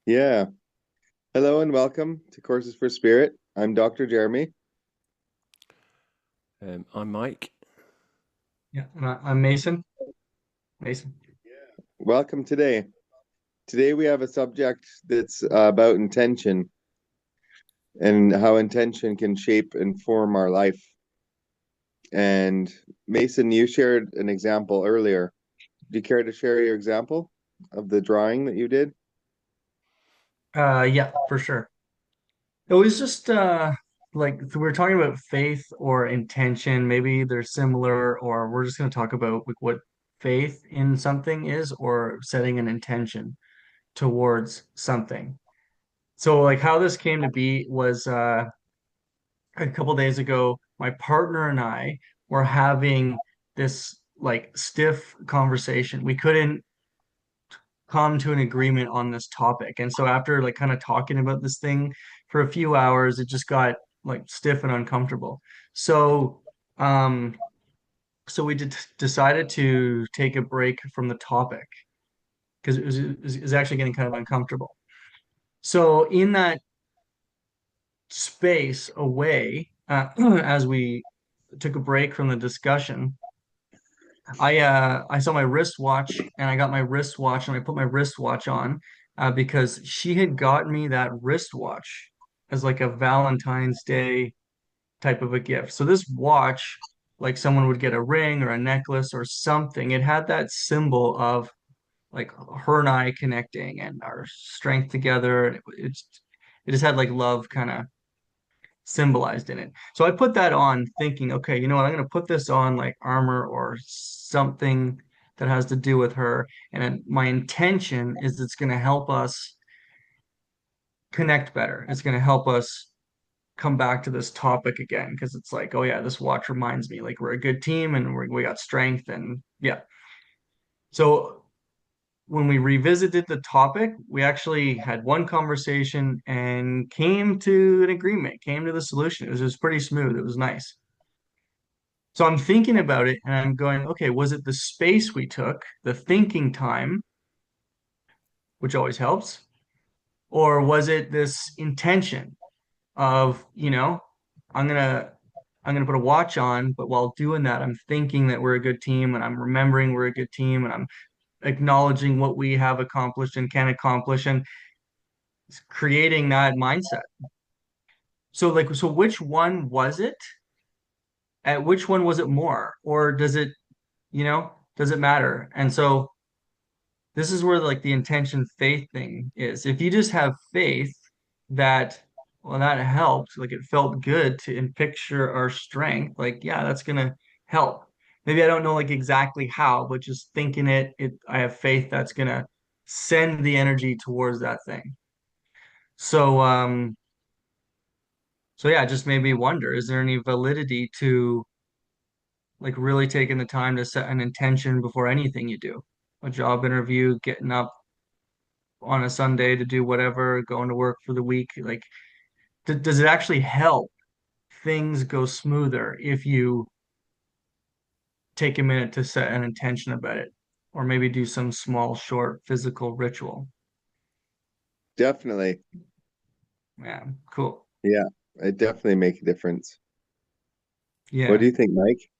Yeah. Hello and welcome to Courses for Spirit. I'm Dr. Jeremy. I'm Mike. Yeah, and I'm Mason. Mason. Welcome today. Today we have a subject that's about intention and how intention can shape and form our life. And Mason, you shared an example earlier. Do you care to share your example of the drawing that you did? Yeah, for sure. It was just like we were talking about faith or intention. Maybe they're similar, or we're just going to talk about like what faith in something is, or setting an intention towards something. So, like how this came to be was a couple days ago, my partner and I were having this like stiff conversation. We couldn't come to an agreement on this topic. And so after like kind of talking about this thing for a few hours, it just got like stiff and uncomfortable. So um so we decided to take a break from the topic because it was actually getting kind of uncomfortable. So in that space away, as we took a break from the discussion, I saw my wristwatch and I got my wristwatch and I put my wristwatch on because she had gotten me that wristwatch as like a Valentine's Day type of a gift. So this watch, like someone would get a ring or a necklace or something, it had that symbol of like her and I connecting and our strength together. And it just had like love kind of symbolized in it. So I put that on thinking, okay, you know what? I'm going to put this on like armor or something that has to do with her. And my intention is it's going to help us connect better. It's going to help us come back to this topic again because it's like, oh yeah, this watch reminds me like we're a good team and we got strength and yeah. So when we revisited the topic, we actually had one conversation and came to an agreement, came to the solution. It was pretty smooth. It was nice. So I'm thinking about it and I'm going, okay, was it the space we took, the thinking time, which always helps, or was it this intention of, I'm gonna I'm gonna put a watch on, but while doing that, I'm thinking that we're a good team and I'm remembering we're a good team and I'm acknowledging what we have accomplished and can accomplish and creating that mindset. So which one was it? At which one was it more? Or does it matter? And so this is where like the intention faith thing is. If you just have faith that, well, that helped, like it felt good to in picture our strength, like, yeah, that's gonna help. Maybe I don't know like exactly how, but just thinking I have faith that's gonna send the energy towards that thing. So so yeah, it just made me wonder, is there any validity to like really taking the time to set an intention before anything you do? A job interview, getting up on a Sunday to do whatever, going to work for the week. Like, does it actually help things go smoother if you take a minute to set an intention about it, or maybe do some small, short physical ritual? Definitely. Yeah, cool. Yeah, it definitely make a difference. What do Yeah. you think, Mike?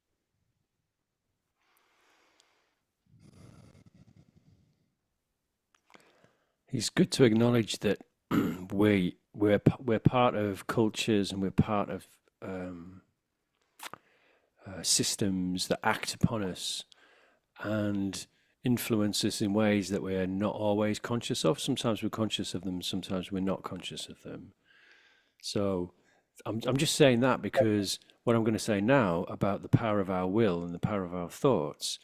It's good to acknowledge that we're part of cultures and we're part of um, systems that act upon us and influence us in ways that we're not always conscious of. Sometimes we're conscious of them, sometimes we're not conscious of them. So I'm just saying that because what I'm going to say now about the power of our will and the power of our thoughts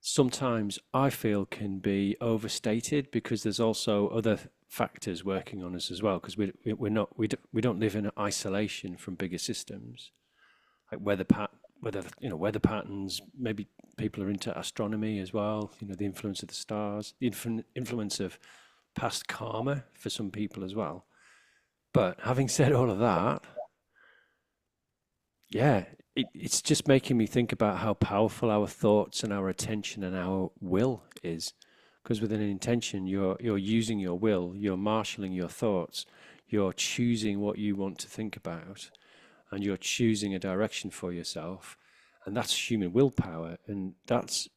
sometimes I feel can be overstated because there's also other factors working on us as well because we're not we don't live in isolation from bigger systems like weather weather patterns. Maybe people are into astronomy as well. The influence of the stars, the influence of past karma for some people as well. But having said all of that, yeah, it's just making me think about how powerful our thoughts and our attention and our will is. Because with an intention, you're using your will, you're marshaling your thoughts, you're choosing what you want to think about, and you're choosing a direction for yourself, and that's human willpower, and that's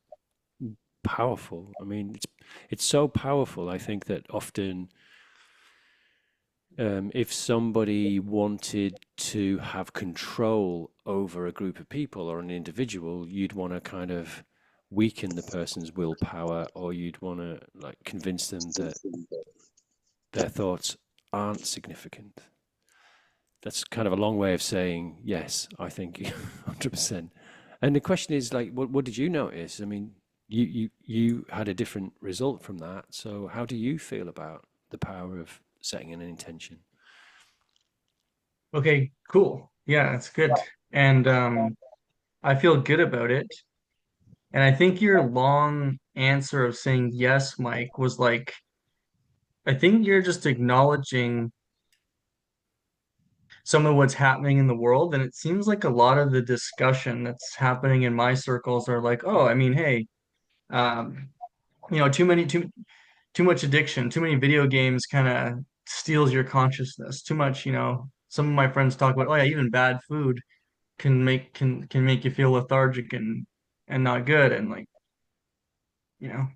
powerful. I mean, it's so powerful. I think that often, if somebody wanted to have control over a group of people or an individual, you'd want to kind of weaken the person's willpower, or you'd want to like convince them that their thoughts aren't significant. That's kind of a long way of saying yes. I think 100%. And the question is like, what did you notice? I mean, you had a different result from that. So how do you feel about the power of setting an intention? Okay, cool. Yeah, that's good. And I feel good about it. And I think your long answer of saying yes, Mike, was like, I think you're just acknowledging some of what's happening in the world. And it seems like a lot of the discussion that's happening in my circles are like, oh, I mean, hey, um, too much addiction, too many video games kind of steals your consciousness. Too much, some of my friends talk about, oh yeah, even bad food can make you feel lethargic and not good. And like, you know,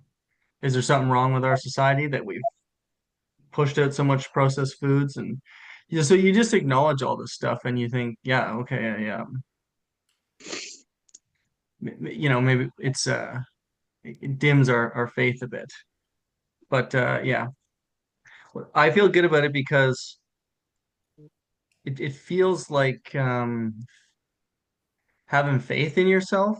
is there something wrong with our society that we've pushed out so much processed foods? And so you just acknowledge all this stuff and you think, yeah, okay, yeah, maybe it dims our faith a bit. But yeah, I feel good about it because it feels like having faith in yourself.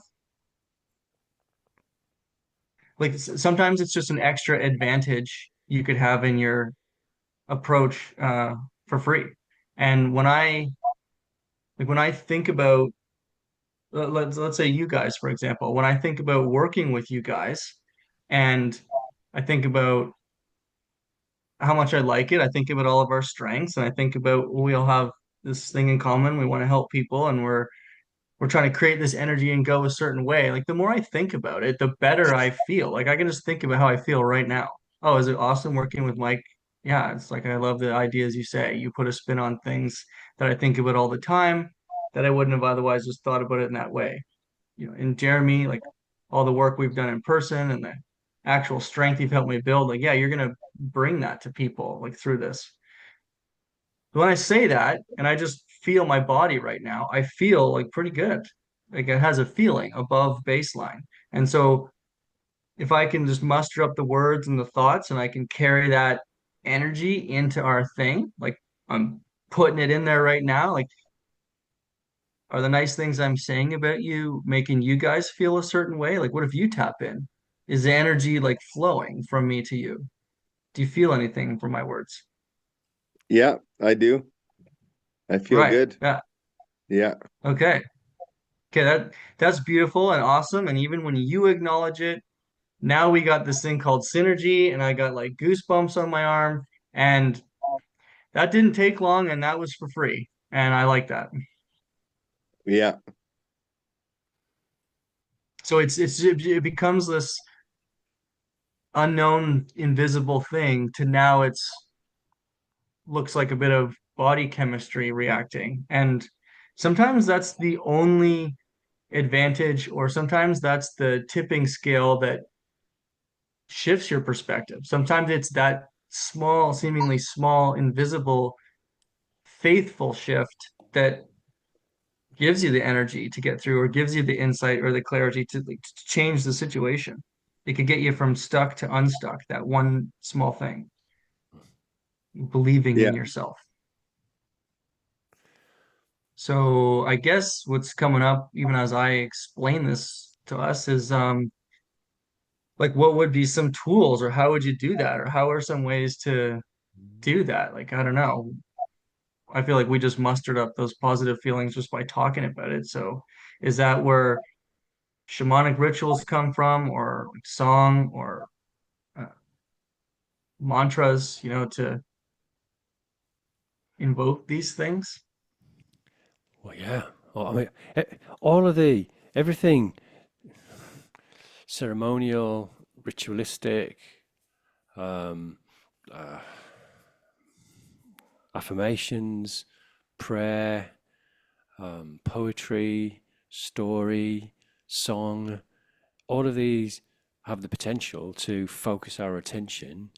Like sometimes it's just an extra advantage you could have in your approach for free. And when I think about let's say you guys, for example, when I think about working with you guys, and I think about how much I like it, I think about all of our strengths, and I think about we all have this thing in common. We want to help people, and we're trying to create this energy and go a certain way. Like the more I think about it, the better I feel. Like I can just think about how I feel right now. Oh, is it awesome working with Mike? Yeah, it's like I love the ideas you say. You put a spin on things that I think about all the time that I wouldn't have otherwise just thought about it in that way. And Jeremy, like all the work we've done in person and the actual strength you've helped me build, like, yeah, you're gonna bring that to people like through this. When I say that and I just feel my body right now, I feel like pretty good. Like it has a feeling above baseline. And so if I can just muster up the words and the thoughts and I can carry that energy into our thing, like I'm putting it in there right now, like are the nice things I'm saying about you making you guys feel a certain way? Like what if you tap in? Is the energy like flowing from me to you? Do you feel anything from my words? Yeah, I do. I feel Right. good. Yeah. Yeah. Okay. Okay, that's beautiful and awesome. And even when you acknowledge it, now we got this thing called synergy, and I got like goosebumps on my arm, and that didn't take long, and that was for free, and I like that. Yeah. So it becomes this unknown, invisible thing to now it's looks like a bit of body chemistry reacting, and sometimes that's the only advantage, or sometimes that's the tipping scale that shifts your perspective. Sometimes it's that small, seemingly small, invisible, faithful shift that gives you the energy to get through, or gives you the insight or the clarity to change the situation. It could get you from stuck to unstuck, that one small thing, believing Yeah. in yourself. So I guess what's coming up, even as I explain this to us, is like what would be some tools, or how would you do that, or how are some ways to do that? Like, I don't know. I feel like we just mustered up those positive feelings just by talking about it. So is that where shamanic rituals come from, or like song, or uh, mantras, to invoke these things? Well, yeah. Well, I mean, all of everything ceremonial, ritualistic. um, uh, affirmations, prayer, poetry, story, song. All of these have the potential to focus our attention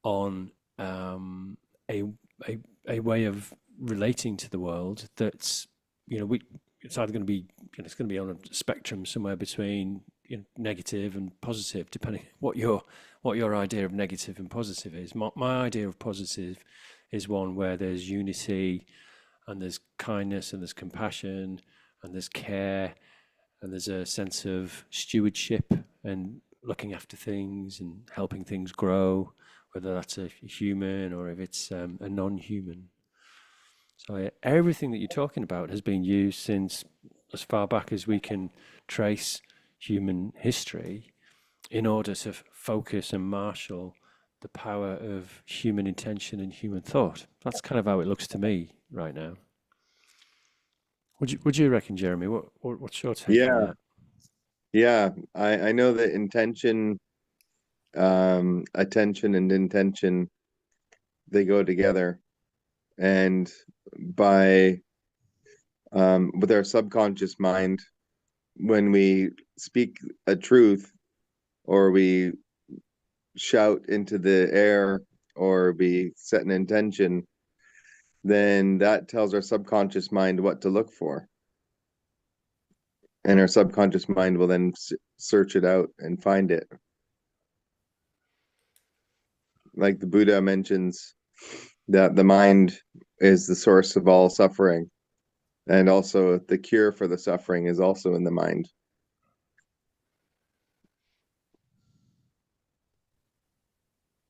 on a, a a way of relating to the world that's, we it's either going to be, it's going to be on a spectrum somewhere between, negative and positive, depending what your idea of negative and positive is. My idea of positive is one where there's unity, and there's kindness, and there's compassion, and there's care, and there's a sense of stewardship and looking after things and helping things grow, whether that's a human or if it's a non-human. So everything that you're talking about has been used since as far back as we can trace human history in order to focus and marshal the power of human intention and human thought. That's kind of how it looks to me right now. Would you reckon, Jeremy? What's your take on Yeah, that? yeah. I know that attention and intention, they go together. And by with our subconscious mind, when we speak a truth, or we shout into the air, or we set an intention, then that tells our subconscious mind what to look for. And our subconscious mind will then search it out and find it. Like the Buddha mentions that the mind is the source of all suffering, and also the cure for the suffering is also in the mind.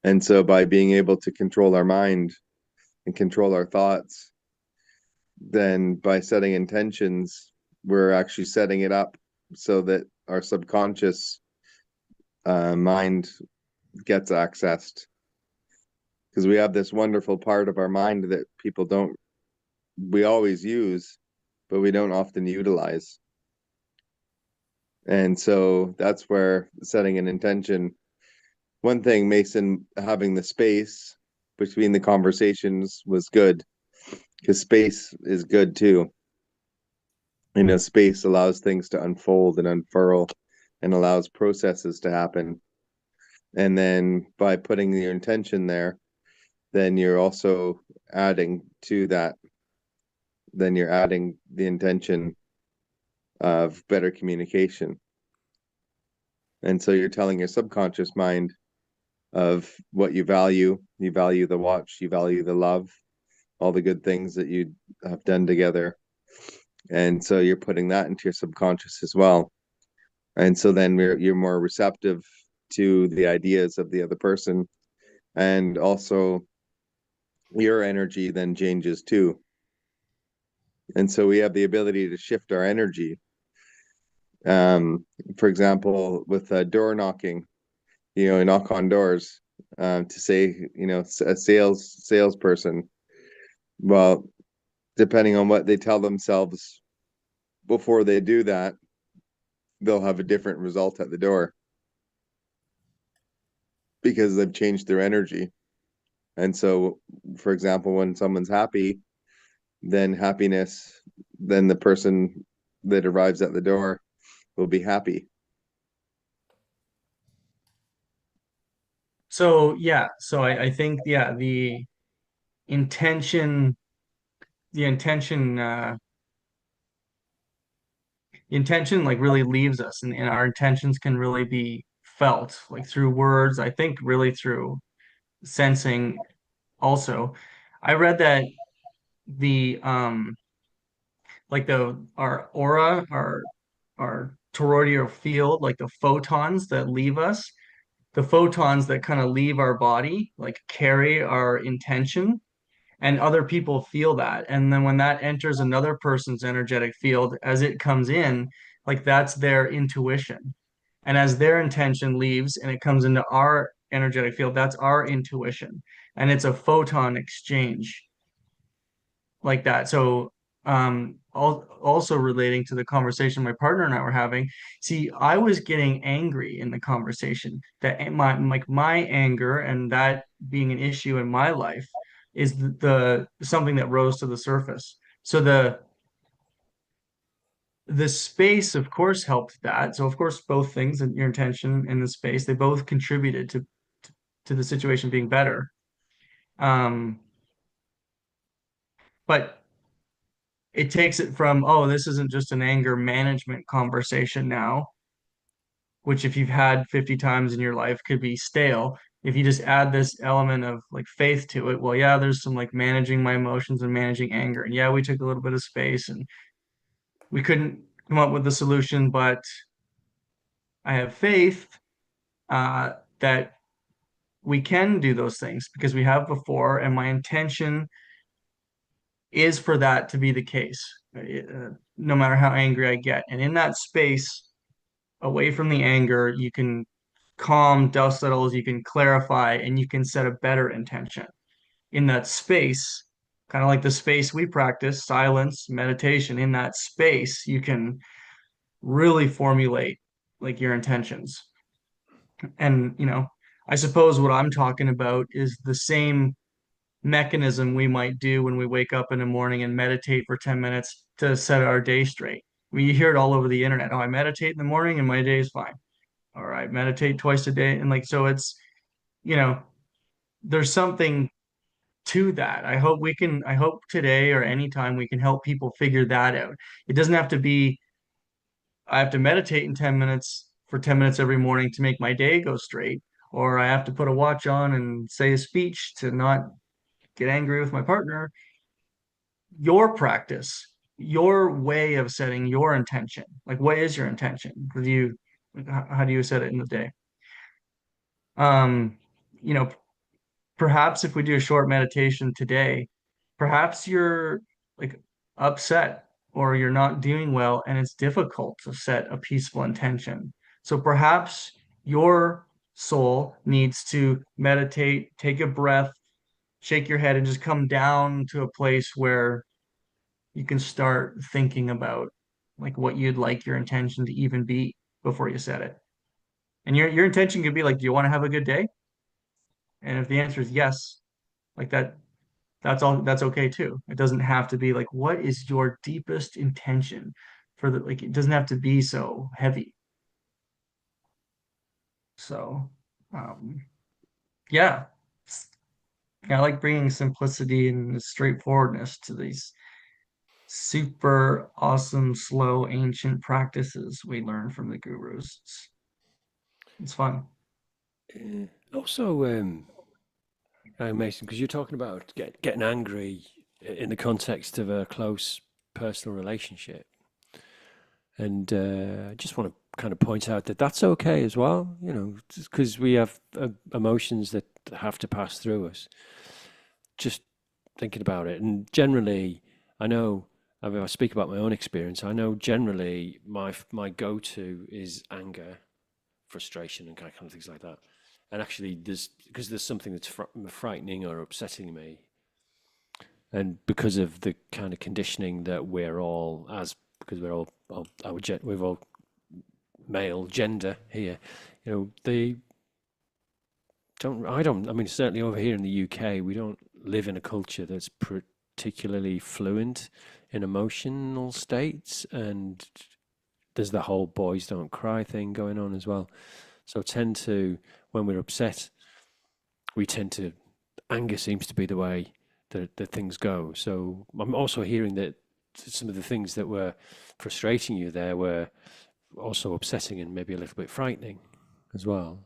And so by being able to control our mind and control our thoughts, then by setting intentions, we're actually setting it up so that our subconscious mind gets accessed. Because we have this wonderful part of our mind that we always use, but we don't often utilize. And so that's where setting an intention, one thing, Mason, having the space between the conversations was good, because space is good too. Space allows things to unfold and unfurl, and allows processes to happen. And then by putting your intention there, then you're also adding to that. Then you're adding the intention of better communication. And so you're telling your subconscious mind of what you value. You value the watch, you value the love, all the good things that you have done together. And so you're putting that into your subconscious as well. And so then you're more receptive to the ideas of the other person. And also your energy then changes too. And so we have the ability to shift our energy. For example, with door knocking, knock on doors, to say, a salesperson. Well, depending on what they tell themselves before they do that, they'll have a different result at the door, because they've changed their energy. And so, for example, when someone's happy, then the person that arrives at the door will be happy. So yeah, so I think yeah, intention, the intention, the intention like really leaves us, and our intentions can really be felt like through words. I think really through sensing also. I read that the like the our aura, our toroidal field, like the photons that leave us, the photons that kind of leave our body, like carry our intention, and other people feel that. And then when that enters another person's energetic field, as it comes in, like that's their intuition. And as their intention leaves and it comes into our energetic field, that's our intuition. And it's a photon exchange like that. So Also relating to the conversation my partner and I were having, see, I was getting angry in the conversation that my anger and that being an issue in my life is something that rose to the surface. So the space, of course, helped that. So of course, both things and your intention and the space, they both contributed to the situation being better. Um, but it takes it from, oh, this isn't just an anger management conversation now, which if you've had 50 times in your life could be stale. If you just add this element of like faith to it, well, yeah, there's some like managing my emotions and managing anger. And yeah, we took a little bit of space and we couldn't come up with a solution, but I have faith that we can do those things because we have before, and my intention is for that to be the case, no matter how angry I get. And in that space, away from the anger, you can calm, dust settles, you can clarify, and you can set a better intention. In that space, kind of like the space we practice, silence, meditation, in that space, you can really formulate like your intentions. And, I suppose what I'm talking about is the same mechanism we might do when we wake up in the morning and meditate for 10 minutes to set our day straight. I mean, you hear it all over the internet. Oh, I meditate in the morning and my day is fine. All right, meditate twice a day. And like, so you know, there's something to that. I hope today or anytime we can help people figure that out. It doesn't have to be, I have to meditate in 10 minutes for 10 minutes every morning to make my day go straight, or I have to put a watch on and say a speech to not get angry with my partner. Your practice, your way of setting your intention. Like, what is your intention? How do you set it in the day? Um, you know, Perhaps if we do a short meditation today, perhaps you're like upset or you're not doing well and it's difficult to set a peaceful intention. So perhaps your soul needs to meditate, take a breath, shake your head, and just come down to a place where you can start thinking about like what you'd like your intention to even be before you set it. And your intention could be like, do you want to have a good day? And if the answer is yes, like that's okay too. It doesn't have to be like, what is your deepest intention for the, like, it doesn't have to be so heavy. So, um, yeah, I like bringing simplicity and straightforwardness to these super awesome, slow, ancient practices we learn from the gurus. It's fun. Also, Mason, because you're talking about getting angry in the context of a close personal relationship. And I just want to kind of point out that that's okay as well, because we have emotions that have to pass through us. Just thinking about it. And generally, I know, I mean, I speak about my own experience. I know generally my go-to is anger, frustration, and kind of things like that. And actually, because there's something that's frightening or upsetting me, and because of the kind of conditioning that because we're all male gender here, they I mean, certainly over here in the UK, we don't live in a culture that's particularly fluent in emotional states, and there's the whole boys don't cry thing going on as well. So when we're upset, we tend to, anger seems to be the way that things go. So I'm also hearing that some of the things that were frustrating you there were also upsetting and maybe a little bit frightening as well.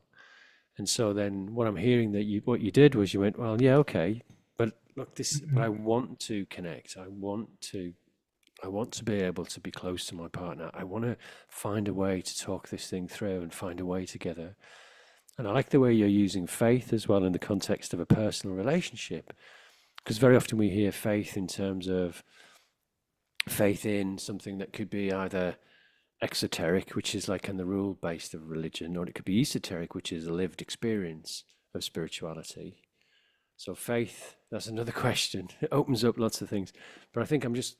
And so then what I'm hearing what you did was you went, well, yeah, okay, but look, but I want to connect. I want to be able to be close to my partner. I want to find a way to talk this thing through and find a way together. And I like the way you're using faith as well in the context of a personal relationship, because very often we hear faith in terms of faith in something that could be either exoteric, which is like in the rule based of religion, or it could be esoteric, which is a lived experience of spirituality. So faith, that's another question. It opens up lots of things. But I think I'm just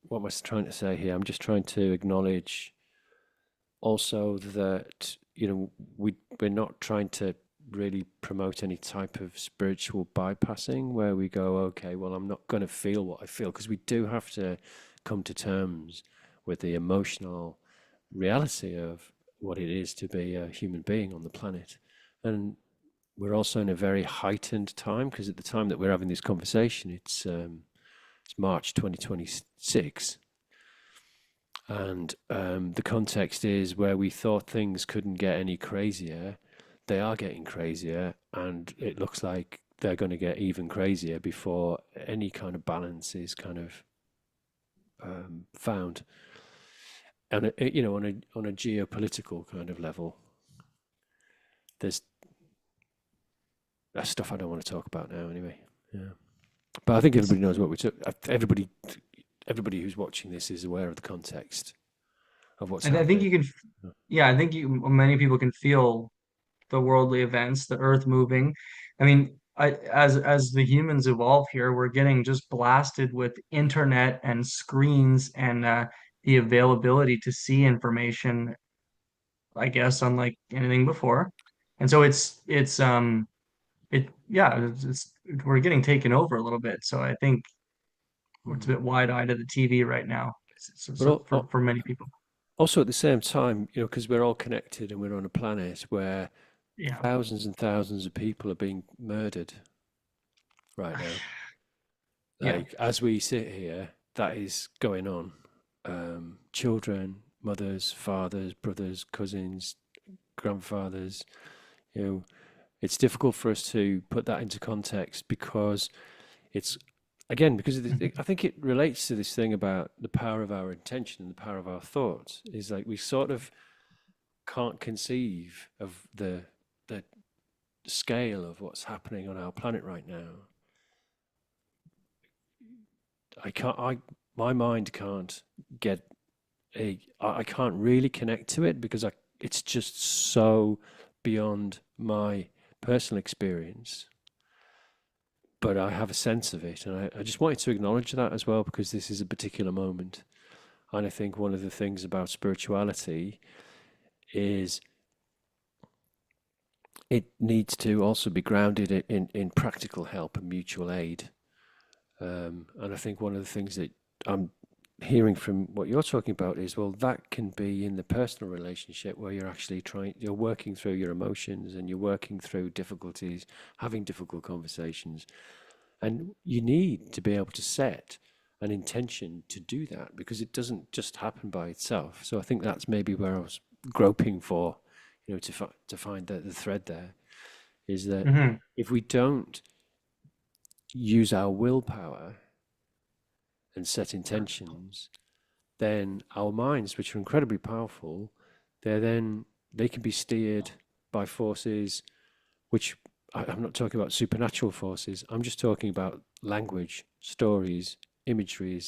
what am I trying to say here? I'm just trying to acknowledge also that, we're not trying to really promote any type of spiritual bypassing where we go, okay, well, I'm not going to feel what I feel, because we do have to come to terms with the emotional reality of what it is to be a human being on the planet. And we're also in a very heightened time, because at the time that we're having this conversation, it's March 2026. And the context is where we thought things couldn't get any crazier. They are getting crazier, and it looks like they're going to get even crazier before any kind of balance is kind of found. And on a geopolitical kind of level, there's that's stuff I don't want to talk about now. Anyway, yeah. But I think everybody knows what we took. Everybody who's watching this is aware of the context of what's And I think happening. you can, yeah, I think many people can feel the worldly events, the earth moving. I mean, as the humans evolve here, we're getting just blasted with internet and screens and the availability to see information, I guess, unlike anything before. And so it's we're getting taken over a little bit. So I think it's a Mm. bit wide-eyed at the TV right now, But for many people. also at the same time, because we're all connected and we're on a planet where Yeah. thousands and thousands of people are being murdered right now. Yeah. Like, as we sit here, that is going on. Children, mothers, fathers, brothers, cousins, grandfathers. You know, it's difficult for us to put that into context because it's, again, because of Mhm. I think it relates to this thing about the power of our intention and the power of our thoughts. Is like we sort of can't conceive of the scale of what's happening on our planet right now. I can't. My mind can't get I can't really connect to it because it's just so beyond my personal experience. But I have a sense of it, and I just wanted to acknowledge that as well because this is a particular moment. And I think one of the things about spirituality is it needs to also be grounded in practical help and mutual aid. And I think one of the things that I'm hearing from what you're talking about is, well, that can be in the personal relationship where you're actually you're working through your emotions and you're working through difficulties, having difficult conversations. And you need to be able to set an intention to do that because it doesn't just happen by itself. So I think that's maybe where I was groping for, to find the thread there is that Hmm. if we don't use our willpower and set intentions, then our minds, which are incredibly powerful, they can be steered by forces which I'm not talking about supernatural forces. I'm just talking about language, stories, imagery,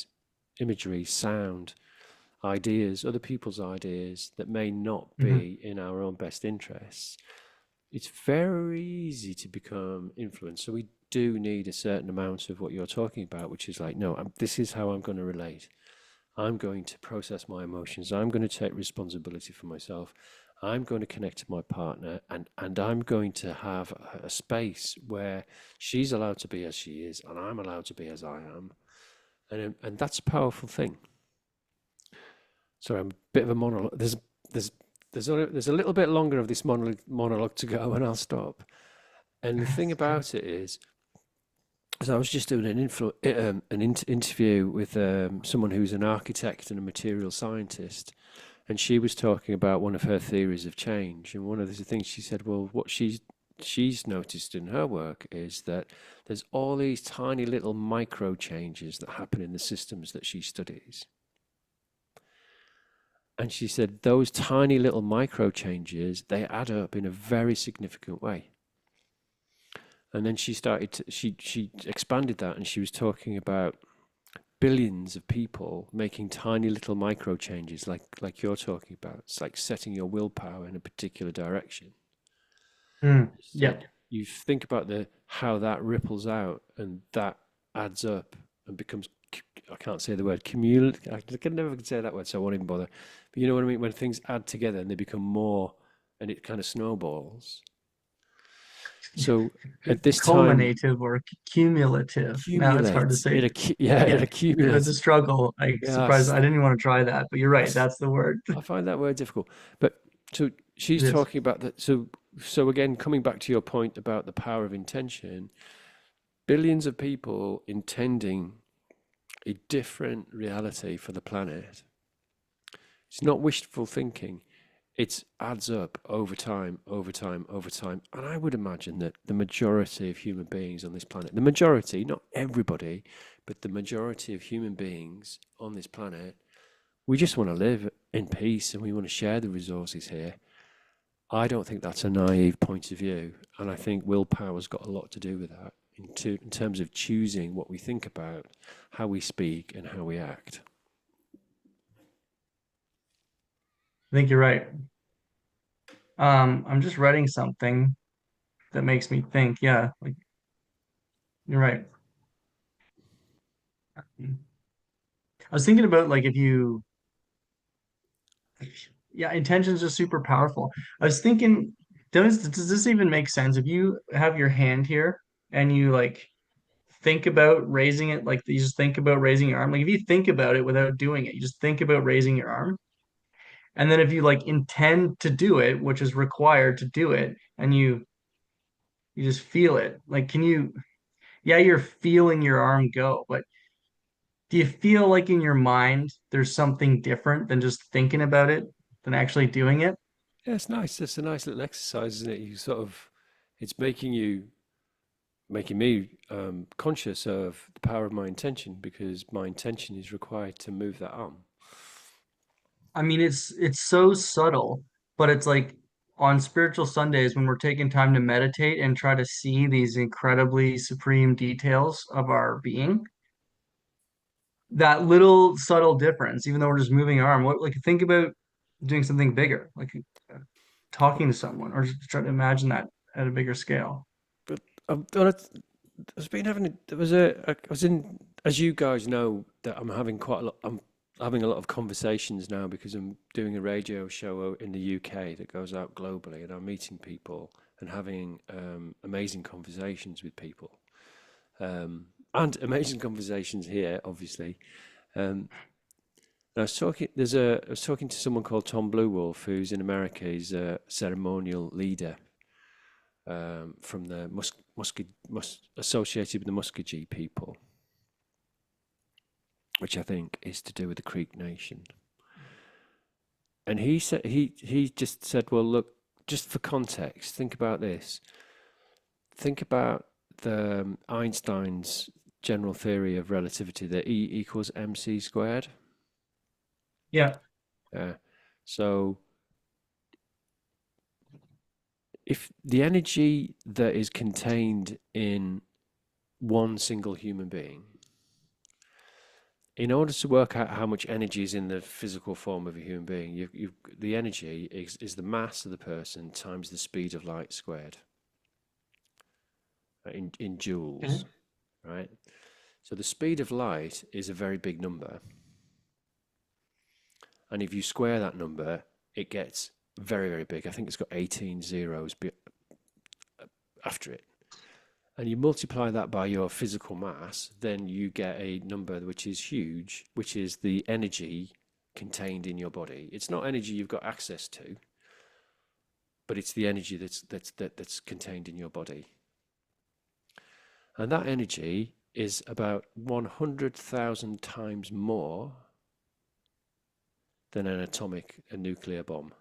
sound, ideas, other people's ideas that may not Hmm. be in our own best interests. It's very easy to become influenced. So we do need a certain amount of what you're talking about, which is like, no, this is how I'm going to relate. I'm going to process my emotions. I'm going to take responsibility for myself. I'm going to connect to my partner and I'm going to have a space where she's allowed to be as she is and I'm allowed to be as I am. And that's a powerful thing. Sorry, I'm a bit of a monologue. There's a little bit longer of this monologue to go and I'll stop. And the thing about it is, so I was just doing an interview with someone who's an architect and a material scientist, and she was talking about one of her theories of change. And one of the things she said, well, what she's noticed in her work is that there's all these tiny little micro changes that happen in the systems that she studies. And she said those tiny little micro changes, they add up in a very significant way. And then she expanded that and she was talking about billions of people making tiny little micro changes like you're talking about. It's like setting your willpower in a particular direction. Mm. Said Yeah. you think about the how that ripples out and that adds up and becomes I can't say the word cumulative. I can never say that word, so I won't even bother. But you know what I mean? When things add together and they become more, and it kind of snowballs. So at this time, Culminative or cumulative. Now it's hard to accumulates. say. Yeah, it Yeah, it's a accumulates. struggle. I surprised. Yes, I didn't even want to try that, but you're right. that's, That's the word. I find that word difficult. But so It she's is. talking about that. So again, coming back to your point about the power of intention, billions of people intending a different reality for the planet. It's not wishful thinking. It adds up over time, over time, over time. And I would imagine that the majority of human beings on this planet, the majority, not everybody, but the majority of human beings on this planet, we just want to live in peace and we want to share the resources here. I don't think that's a naive point of view. And I think willpower's got a lot to do with that in terms of choosing what we think about, how we speak, and how we act. I think you're right. I'm just writing something that makes me think. Yeah, like you're right. I was thinking about like if you, yeah, intention's just super powerful. I was thinking, does this even make sense? If you have your hand here and you like think about raising it, like you just think about raising your arm. Like if you think about it without doing it, you just think about raising your arm. And then if you like intend to do it, which is required to do it, and you just feel it. Like can you, yeah, you're feeling your arm go, but do you feel like in your mind there's something different than just thinking about it than actually doing it? Yeah, it's nice. It's a nice little exercise, isn't it? It's making me conscious of the power of my intention because my intention is required to move that arm. I mean, it's so subtle, but it's like on spiritual Sundays when we're taking time to meditate and try to see these incredibly supreme details of our being, that little subtle difference, even though we're just moving our arm, what like think about doing something bigger, like talking to someone, or just try to imagine that at a bigger scale. But I've been having there was I was in as you guys know that I'm having quite a lot. I'm having a lot of conversations now because I'm doing a radio show in the UK that goes out globally, and I'm meeting people and having amazing conversations with people, and amazing conversations here, obviously. Um, and I was talking to someone called Tom Bluewolf, who's in America. He's a ceremonial leader from the associated with the Muskogee people, which I think is to do with the Creek Nation. And he just said, well, look, just for context, think about this. Think about the Einstein's general theory of relativity, the E equals mc squared. Yeah. So if the energy that is contained in one single human being, in order to work out how much energy is in the physical form of a human being, the energy is the mass of the person times the speed of light squared in joules, Okay. right? So the speed of light is a very big number. And if you square that number, it gets very, very big. I think it's got 18 zeros after it. And you multiply that by your physical mass, then you get a number which is huge, which is the energy contained in your body. It's not energy you've got access to, but it's the energy that's contained in your body. And that energy is about 100,000 times more than a nuclear bomb.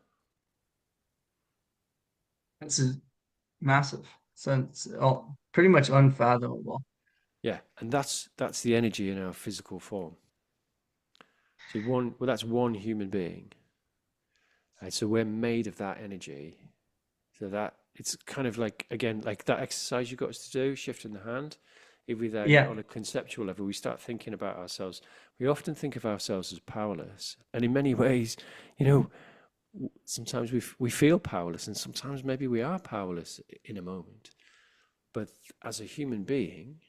It's massive. So it's pretty much unfathomable. Yeah, and that's the energy in our physical form. So that's one human being. And so we're made of that energy. So that it's kind of like again, like that exercise you got us to do, shifting the hand. If we then Yeah. on a conceptual level, we start thinking about ourselves. We often think of ourselves as powerless, and in many ways, you know, sometimes we feel powerless, and sometimes maybe we are powerless in a moment. But as a human being,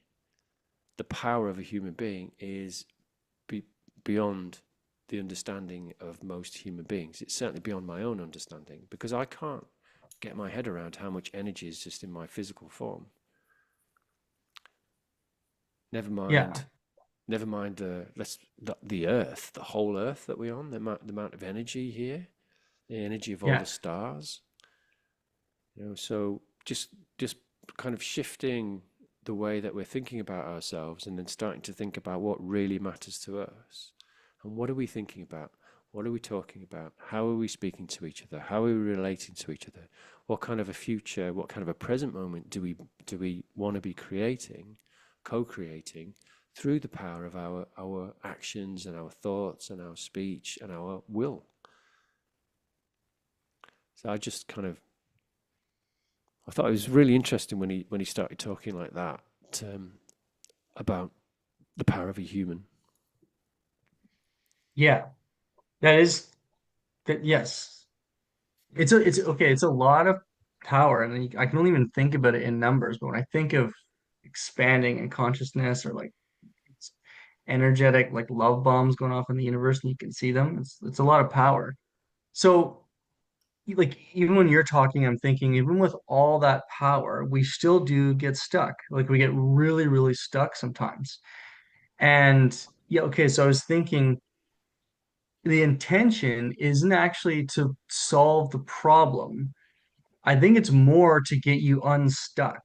the power of a human being is beyond the understanding of most human beings. It's certainly beyond my own understanding because I can't get my head around how much energy is just in my physical form. Never Yeah, mind, never mind the Earth, the whole Earth that we're on, the amount of energy here, the energy of all yeah, the stars. So just kind of shifting the way that we're thinking about ourselves and then starting to think about what really matters to us. And what are we thinking about? What are we talking about? How are we speaking to each other? How are we relating to each other? What kind of a future, what kind of a present moment do we want to be creating, co-creating through the power of our actions and our thoughts and our speech and our will? So I thought it was really interesting when he started talking like that um, about the power of a human. yeah. That is that. Yes, it's okay. It's a lot of power, and I can only even think about it in numbers. But when I think of expanding in consciousness or like energetic, like love bombs going off in the universe, and you can see them, it's a lot of power. So like even when you're talking, I'm thinking even with all that power, we still do get stuck. Like we get really, really stuck sometimes. And yeah, okay, so I was thinking the intention isn't actually to solve the problem. I think it's more to get you unstuck.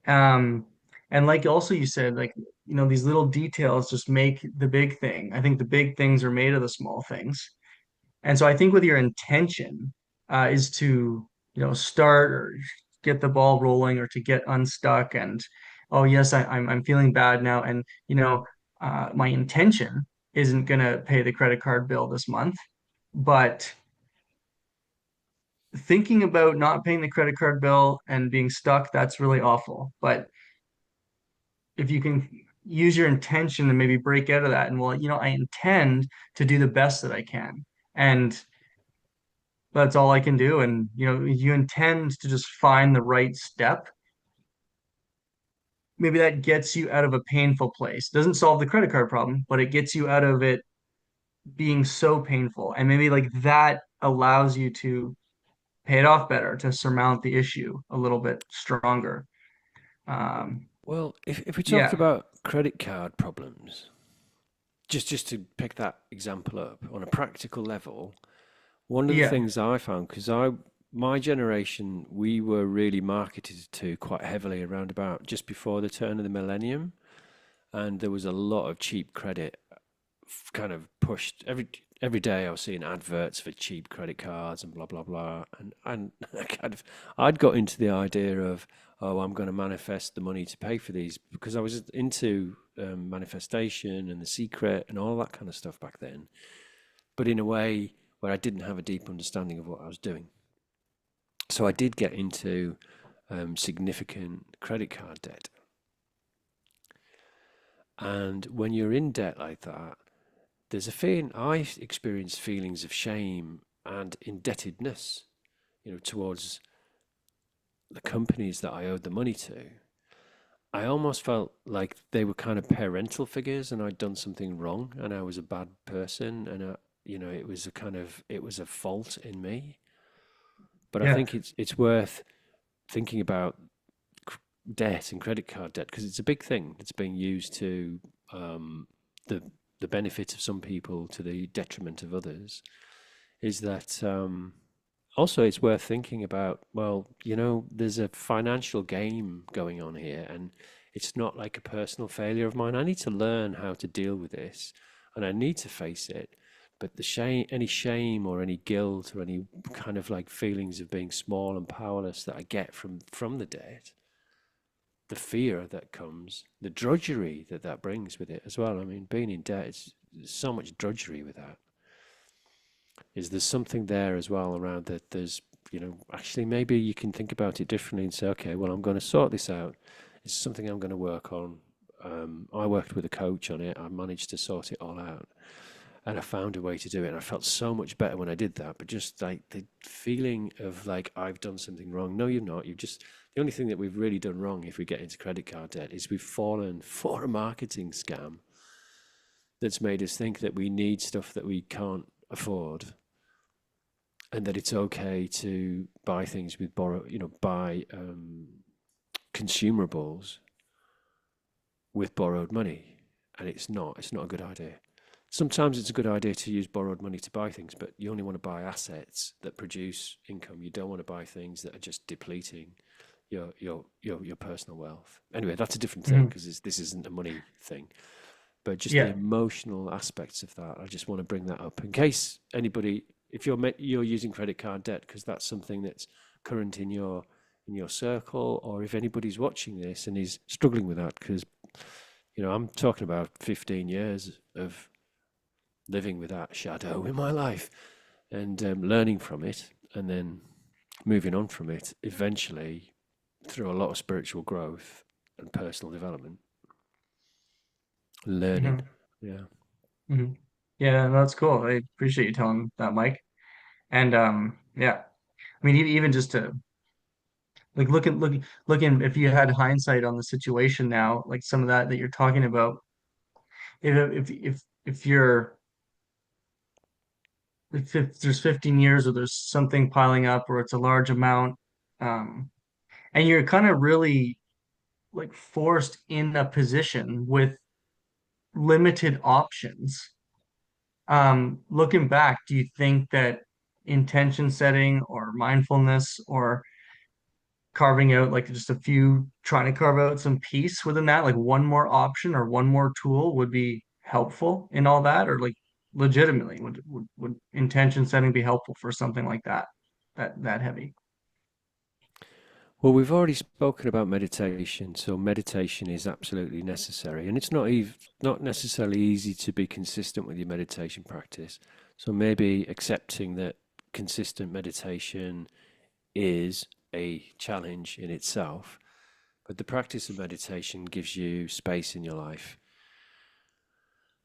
Um, and like also you said, like, these little details just make the big thing. I think the big things are made of the small things. And so I think with your intention is to, start or get the ball rolling or to get unstuck and, oh yes, I'm feeling bad now. And, my intention isn't gonna pay the credit card bill this month, but thinking about not paying the credit card bill and being stuck, that's really awful. But if you can use your intention to maybe break out of that and, well, I intend to do the best that I can. And that's all I can do. And you intend to just find the right step. Maybe that gets you out of a painful place. Doesn't solve the credit card problem, but it gets you out of it being so painful. And maybe like that allows you to pay it off better, to surmount the issue a little bit stronger. Um, Well, if we talk yeah, about credit card problems, just to pick that example up on a practical level, one of the yeah, things I found, because my generation, we were really marketed to quite heavily around about just before the turn of the millennium, and there was a lot of cheap credit kind of pushed every day. I was seeing adverts for cheap credit cards and blah blah blah, and I I'd got into the idea of, oh, I'm going to manifest the money to pay for these because I was into manifestation and the secret and all that kind of stuff back then, but in a way where I didn't have a deep understanding of what I was doing. So I did get into significant credit card debt. And when you're in debt like that, there's a feeling, I experienced feelings of shame and indebtedness, towards the companies that I owed the money to. I almost felt like they were kind of parental figures and I'd done something wrong and I was a bad person and it was a fault in me. But I yeah, think it's worth thinking about debt and credit card debt because it's a big thing that's being used to the benefit of some people to the detriment of others. Is that also it's worth thinking about? Well, there's a financial game going on here, and it's not like a personal failure of mine. I need to learn how to deal with this, and I need to face it. But any shame or any guilt or any kind of like feelings of being small and powerless that I get from the debt, the fear that comes, the drudgery that brings with it as well. I mean, being in debt, there's so much drudgery with that. There's something there as well around that there's, actually maybe you can think about it differently and say, okay, well, I'm going to sort this out. It's something I'm going to work on. I worked with a coach on it. I managed to sort it all out. And I found a way to do it. And I felt so much better when I did that. But just like the feeling of like, I've done something wrong. No, you've not. The only thing that we've really done wrong if we get into credit card debt is we've fallen for a marketing scam that's made us think that we need stuff that we can't afford, and that it's okay to buy things with buy consumables with borrowed money. And it's not a good idea. Sometimes it's a good idea to use borrowed money to buy things, but you only want to buy assets that produce income. You don't want to buy things that are just depleting your personal wealth. Anyway, that's a different thing, Hmm. because this isn't a money thing, but just the Yeah. emotional aspects of that. I just want to bring that up in case anybody, if you're using credit card debt, because that's something that's current in your circle, or if anybody's watching this and is struggling with that, because I'm talking about 15 years of living with that shadow in my life, and learning from it, and then moving on from it eventually through a lot of spiritual growth and personal development, learning. Hmm. Yeah. Hmm. Yeah, no, that's cool. I appreciate you telling that, Mike. And yeah, I mean, even just to like looking, if you had hindsight on the situation now, like some of that you're talking about, if you're if there's 15 years or there's something piling up or it's a large amount, um, and you're kind of really like forced in a position with limited options. Looking back, do you think that intention setting or mindfulness or carving out like just a few, trying to carve out some peace within that, like one more option or one more tool would be helpful in all that? Or like legitimately, would intention setting be helpful for something like that, that heavy? Well, we've already spoken about meditation, so meditation is absolutely necessary, and it's not necessarily easy to be consistent with your meditation practice. So maybe accepting that consistent meditation is a challenge in itself, but the practice of meditation gives you space in your life,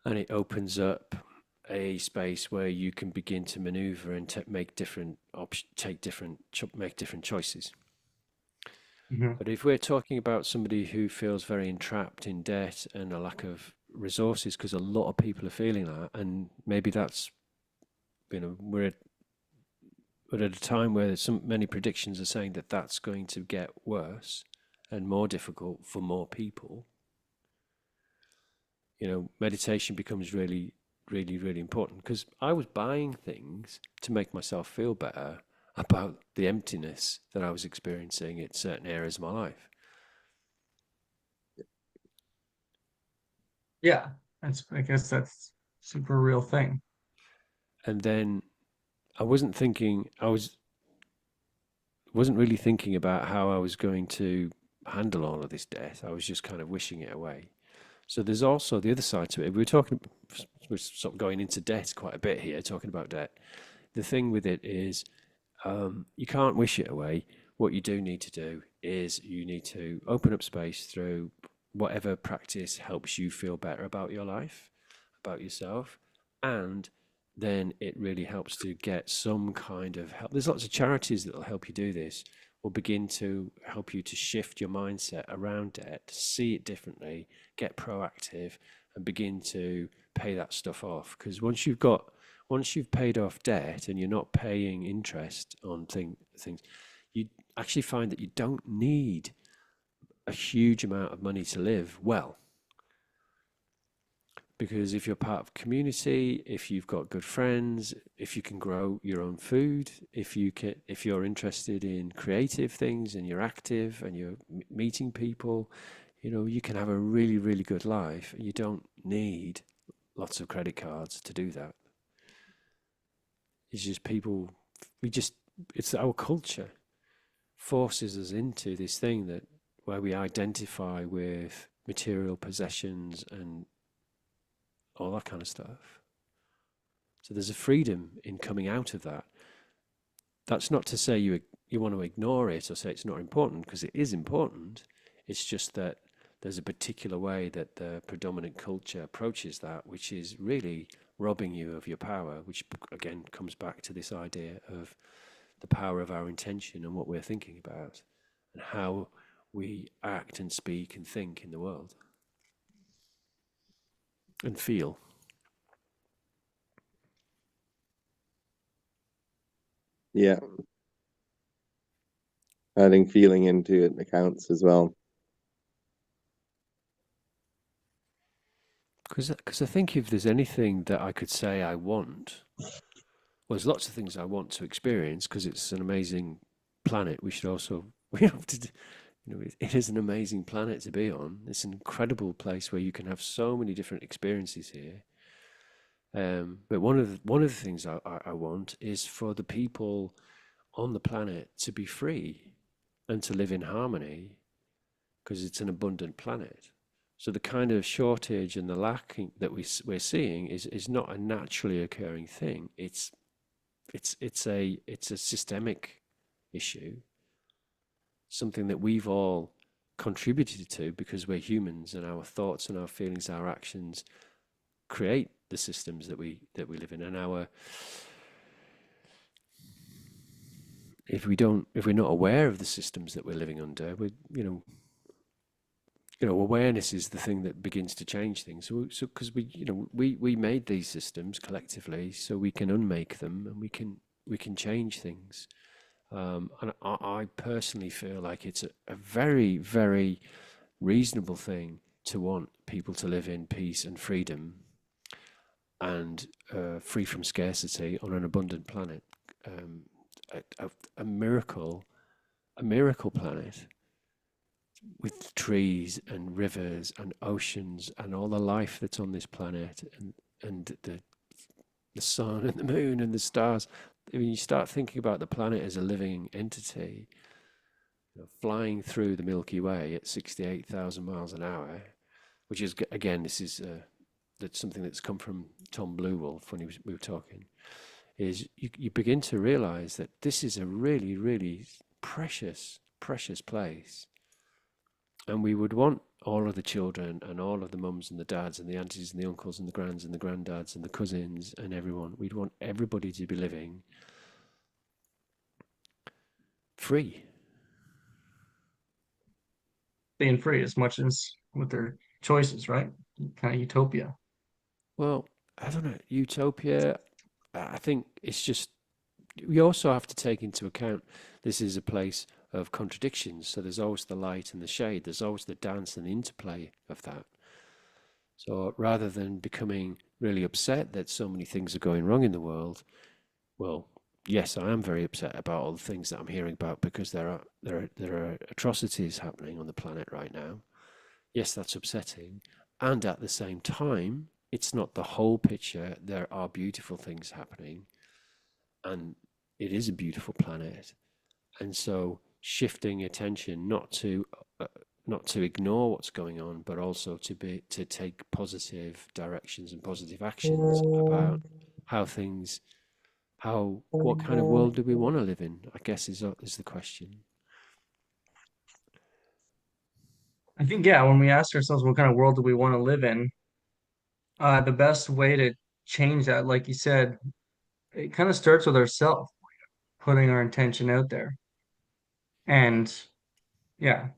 and it opens up a space where you can begin to maneuver and make different make different choices. Hmm. But if we're talking about somebody who feels very entrapped in debt and a lack of resources, because a lot of people are feeling that, and maybe that's, we're at a time where many predictions are saying that that's going to get worse and more difficult for more people. Meditation becomes really, really, really important, because I was buying things to make myself feel better about the emptiness that I was experiencing in certain areas of my life. Yeah, I guess that's super real thing. And then I wasn't really thinking about how I was going to handle all of this debt. I was just kind of wishing it away. So there's also the other side to it. We're sort of going into debt quite a bit here, talking about debt. The thing with it is, you can't wish it away. What you do need to do is you need to open up space through whatever practice helps you feel better about your life, about yourself, and then it really helps to get some kind of help. There's lots of charities that will help you do this, will begin to help you to shift your mindset around debt, see it differently, get proactive, and begin to pay that stuff off. Because once you've paid off debt and you're not paying interest on things, you actually find that you don't need a huge amount of money to live well. Because if you're part of a community, if you've got good friends, if you can grow your own food, if you're interested in creative things and you're active and you're meeting people, you can have a really, really good life. You don't need lots of credit cards to do that. It's just people, we just, it's our culture forces us into this thing that where we identify with material possessions and all that kind of stuff. So there's a freedom in coming out of that. That's not to say you want to ignore it or say it's not important, because it is important. It's just that there's a particular way that the predominant culture approaches that, which is really robbing you of your power, which again comes back to this idea of the power of our intention and what we're thinking about and how we act and speak and think in the world and feel. Yeah, adding feeling into it accounts as well. Because I think if there's anything that I could say I want, well, there's lots of things I want to experience because it's an amazing planet. We should also, we have to, it is an amazing planet to be on. It's an incredible place where you can have so many different experiences here. But one of the things I want is for the people on the planet to be free and to live in harmony because it's an abundant planet. So the kind of shortage and the lacking that we're seeing is not a naturally occurring thing. It's a systemic issue, something that we've all contributed to because we're humans and our thoughts and our feelings, our actions create the systems that we live in. And our if we're not aware of the systems that we're living under, awareness is the thing that begins to change things. So because we made these systems collectively, so we can unmake them and we can change things. And I personally feel like it's a very, very reasonable thing to want people to live in peace and freedom and free from scarcity on an abundant planet. Um, a miracle planet with trees and rivers and oceans and all the life that's on this planet and the sun and the moon and the stars. I mean, you start thinking about the planet as a living entity, flying through the Milky Way at 68,000 miles an hour, which is, again, this is that's something that's come from Tom Bluewolf when we were talking, is you begin to realize that this is a really, really precious, precious place. And we would want all of the children and all of the mums and the dads and the aunties and the uncles and the grands and the granddads and the cousins and everyone. We'd want everybody to be living free. Being free as much as with their choices, right? Kind of utopia. Well, I don't know, utopia. I think it's just we also have to take into account this is a place of contradictions. So there's always the light and the shade. There's always the dance and the interplay of that. So rather than becoming really upset that so many things are going wrong in the world, well, yes, I am very upset about all the things that I'm hearing about because there are atrocities happening on the planet right now. Yes, that's upsetting, and at the same time, it's not the whole picture. There are beautiful things happening, and it is a beautiful planet. And so, shifting attention uh, not to ignore what's going on, but also to take positive directions and positive actions about how things how what kind of world do we want to live in? I guess is the question. I think, yeah, when we ask ourselves what kind of world do we want to live in, the best way to change that, like you said, it kind of starts with ourselves, putting our intention out there. And yeah,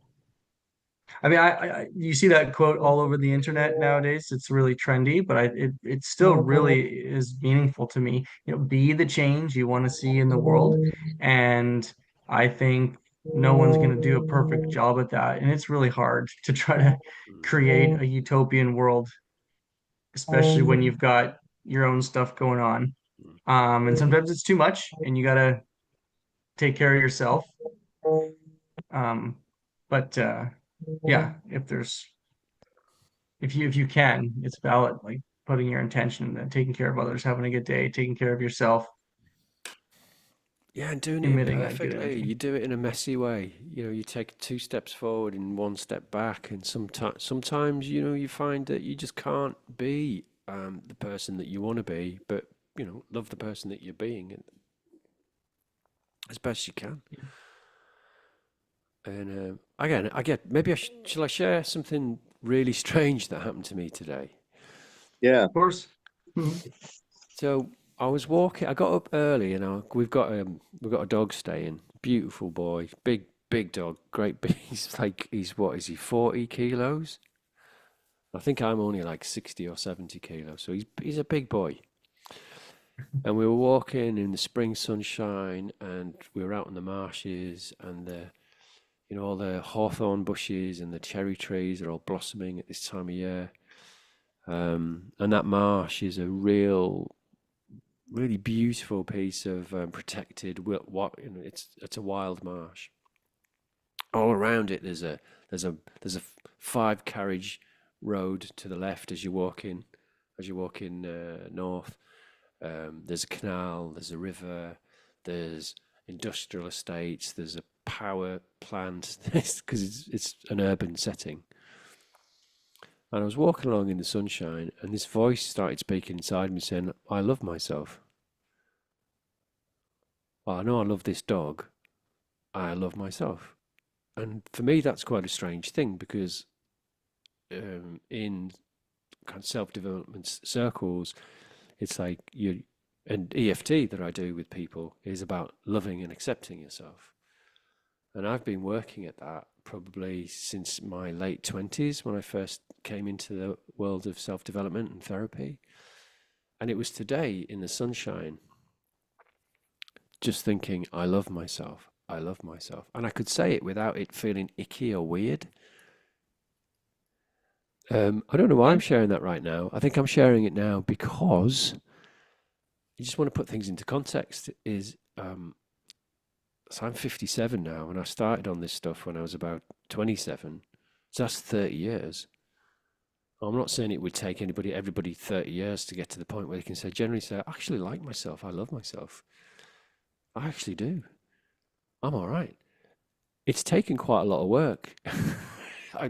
I mean, you see that quote all over the internet nowadays. It's really trendy, but it still really is meaningful to me. Be the change you want to see in the world, and I think no one's going to do a perfect job at that, and it's really hard to try to Mm, create a utopian world, especially when you've got your own stuff going on. mm. And sometimes it's too much, and you got to take care of yourself. Um, but yeah, if you can, it's valid. Like putting your intention and taking care of others, having a good day, taking care of yourself, Yeah, and doing it emitting that good imperfectly. energy. You do it in a messy way. You take two steps forward and one step back, and sometimes you find that you just can't be the person that you want to be, but love the person that you're being as best you can. And again, I get maybe shall I share something really strange that happened to me today? Yeah. Of course. Mhm. So I was walking. I got up early, and we've got a dog staying. Beautiful boy, big dog, great big. He's like what is he 40 kilos? I think I'm only like 60 or 70 kilos. So he's a big boy. And we were walking in the spring sunshine, and we were out in the marshes, and all the hawthorn bushes and the cherry trees are all blossoming at this time of year. And that marsh is a really beautiful piece of protected. It's a wild marsh. All around it, there's a 5 carriage road to the left as you walk in north. There's a canal, there's a river, there's industrial estates, there's a power plant because it's an urban setting. And I was walking along in the sunshine, and this voice started speaking inside me saying, I love myself. Well, I know I love this dog. I love myself. And for me, that's quite a strange thing because in kind of self-development circles, it's like and EFT that I do with people is about loving and accepting yourself. And I've been working at that probably since my late 20s when I first came into the world of self-development and therapy. And it was today in the sunshine, just thinking, I love myself. I love myself. And I could say it without it feeling icky or weird. I don't know why I'm sharing that right now. I think I'm sharing it now because you just want to put things into context. So I'm 57 now, and I started on this stuff when I was about 27. So that's 30 years. I'm not saying it would take everybody 30 years to get to the point where they can generally say, I actually like myself. I love myself. I actually do. I'm all right. It's taken quite a lot of work.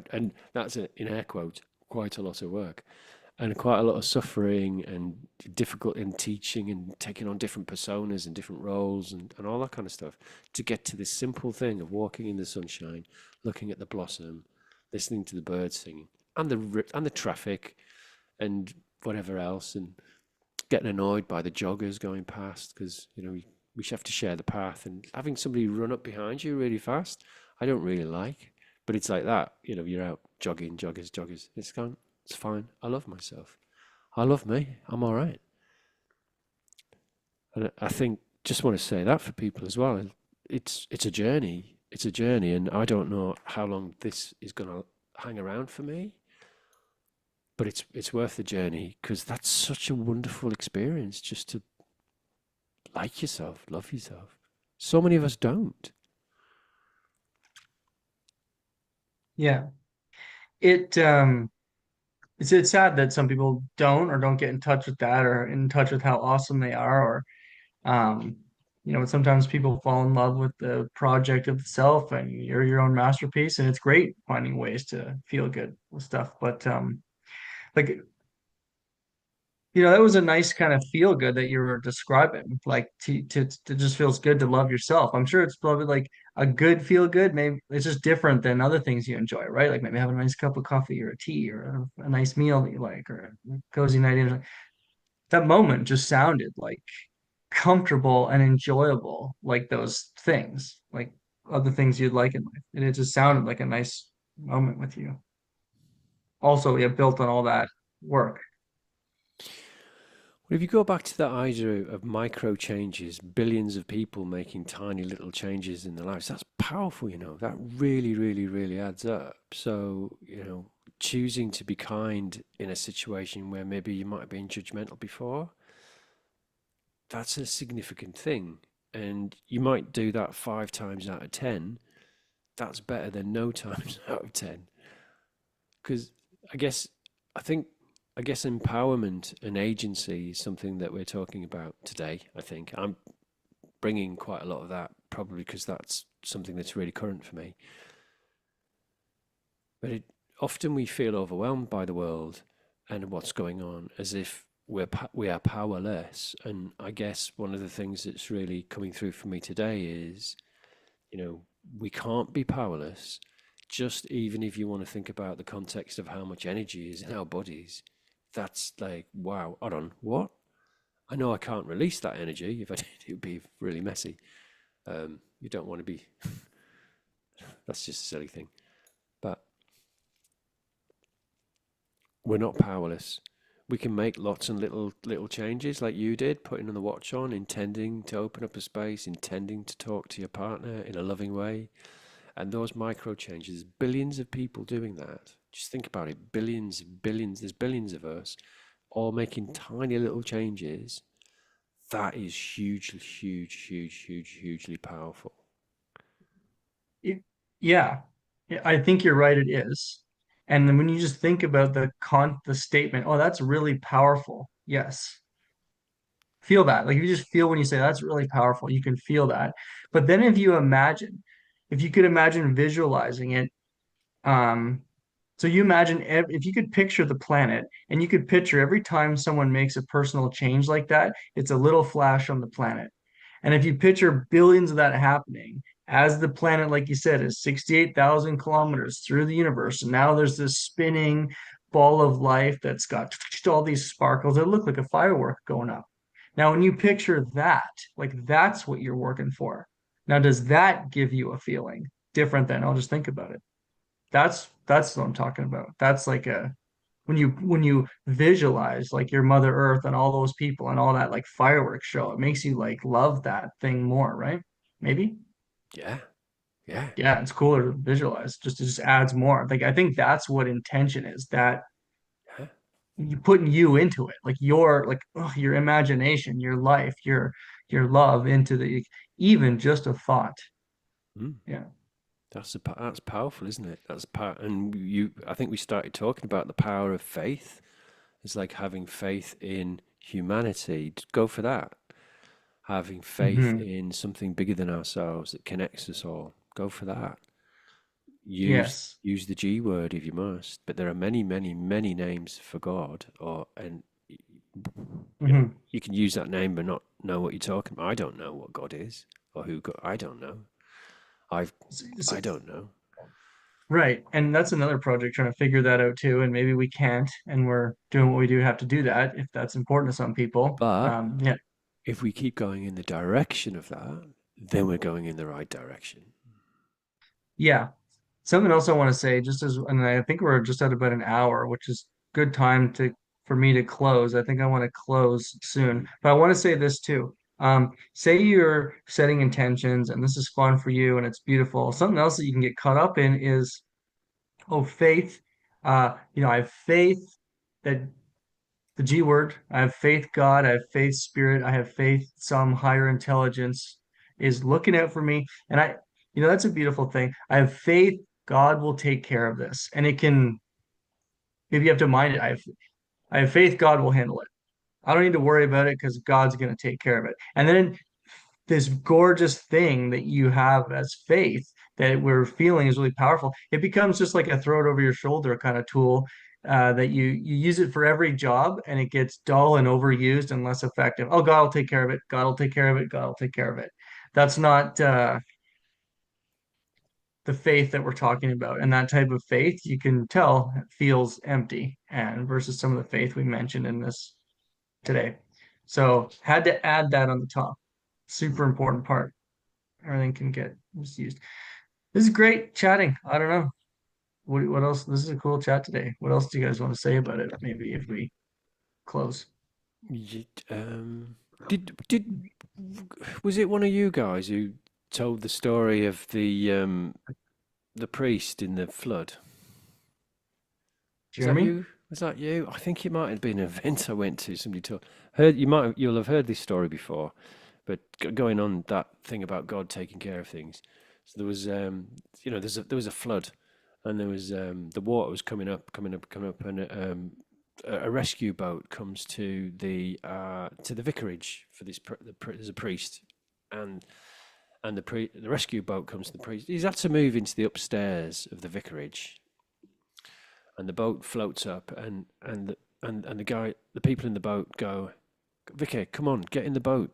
And that's in air quotes, quite a lot of work. And quite a lot of suffering and difficult in teaching and taking on different personas and different roles and all that kind of stuff to get to this simple thing of walking in the sunshine, looking at the blossom, listening to the birds singing and the traffic and whatever else, and getting annoyed by the joggers going past because we should have to share the path, and having somebody run up behind you really fast I don't really like, but it's like that, you're out jogging, joggers, it's fine. I love myself. I love me. I'm all right. And I think just want to say that for people as well. It's a journey. It's a journey, and I don't know how long this is going to hang around for me, but it's worth the journey because that's such a wonderful experience just to like yourself, love yourself. So many of us don't. Yeah. It it's sad that some people don't get in touch with that or in touch with how awesome they are or um sometimes people fall in love with the project of the self and you're your own masterpiece and it's great finding ways to feel good with stuff but like that was a nice kind of feel good that you were describing. Like to just feels good to love yourself. I'm sure it's probably like a good feel good. Maybe it's just different than other things you enjoy, right? Like maybe having a nice cup of coffee or a tea or a nice meal that you like or a cozy night in. That moment just sounded like comfortable and enjoyable, like those things, like other things you'd like in life. And it just sounded like a nice moment with you. Also, yeah, built on all that work. Well, if you go back to that idea of micro changes, billions of people making tiny little changes in their lives, that's powerful, that really, really, really adds up. So, choosing to be kind in a situation where maybe you might have been judgmental before, that's a significant thing. And you might do that 5 times out of 10. That's better than no times out of 10. Because I guess, I think, I guess empowerment and agency is something that we're talking about today. I think I'm bringing quite a lot of that, probably because that's something that's really current for me. But often we feel overwhelmed by the world and what's going on, as if we are powerless. And I guess one of the things that's really coming through for me today is, we can't be powerless. Just even if you want to think about the context of how much energy is in our bodies, that's like, wow, hold on, what? I know I can't release that energy. If I did, it would be really messy. You don't want to be, that's just a silly thing. But we're not powerless. we can make lots and little changes like you did, putting the watch on, intending to open up a space, intending to talk to your partner in a loving way. And those micro changes, billions of people doing that. Just think about it, billions, billions, there's billions of us all making tiny little changes. That is hugely, hugely powerful. It- yeah. Yeah, I think you're right, it is. And then when you just think about the statement, oh, that's really powerful. Yes. Feel that. Like if you just feel when you say that's really powerful, you can feel that. But then if you could imagine visualizing it, um, so you imagine if you could picture the planet and you could picture every time someone makes a personal change like that, it's a little flash on the planet. And if you picture billions of that happening as the planet, like you said, is 68,000 kilometers through the universe, and now there's this spinning ball of life that's got all these sparkles that look like a firework going up. Now, when you picture that, like that's what you're working for. Now, does that give you a feeling different than I'll just think about it? That's what I'm talking about. That's like a when you visualize like your Mother Earth and all those people and all that like fireworks show, it makes you like love that thing more, right? Maybe. Yeah, yeah, Yeah, it's cooler to visualize. It just adds more. Like I think that's what intention is, that yeah. you putting you into it, like your imagination, your life, your love into the even just a thought. Mm. Yeah. That's powerful, isn't it? That's power. And I think we started talking about the power of faith. It's like having faith in humanity. Go for that. Having faith Hmm. in something bigger than ourselves that connects us all. Go for that. Use Yes. use the G word if you must, but there are many, many names for God, you know, Hmm. you can use that name but not know what you're talking about. I don't know what God is or who God. I don't know. I've So, I don't know. right. And that's another project trying to figure that out too. And maybe we can't, and we're doing what we do have to do that if that's important to some people. But Yeah. if we keep going in the direction of that, then we're going in the right direction. Yeah. Something else I want to say, and I think we're just at about an hour, which is good time for me to close. I think I want to close soon, but I want to say this too. Say you're setting intentions and this is fun for you and it's beautiful. Something else that you can get caught up in is, oh, faith. I have faith that the G word. I have faith God, I have faith spirit, I have faith some higher intelligence is looking out for me. And that's a beautiful thing. I have faith God will take care of this. And it can maybe you have to mind it. I have faith God will handle it. I don't need to worry about it because God's going to take care of it. And then this gorgeous thing that you have as faith that we're feeling is really powerful. It becomes just like a throw it over your shoulder kind of tool that you use it for every job, and it gets dull and overused and less effective. Oh, God will take care of it. God will take care of it. God will take care of it. That's not the faith that we're talking about. And that type of faith, you can tell, feels empty, and versus some of the faith we mentioned in this today. So had to add that on the top. Super important part. Everything can get misused. This is great chatting. I don't know. What else? This is a cool chat today. What else do you guys want to say about it? Maybe if we close. You, did was it one of you guys who told the story of the priest in the flood? Was that Jeremy? you? Was that you? I think it might have been an event I went to. Somebody told. You'll have heard this story before, but going on that thing about God taking care of things. So there was there was a flood, and there was the water was coming up, and a rescue boat comes to the vicarage for there's a priest, and the rescue boat comes to the priest. He's had to move into the upstairs of the vicarage, and the boat floats up, and the people in the boat go, Vicky, come on, get in the boat.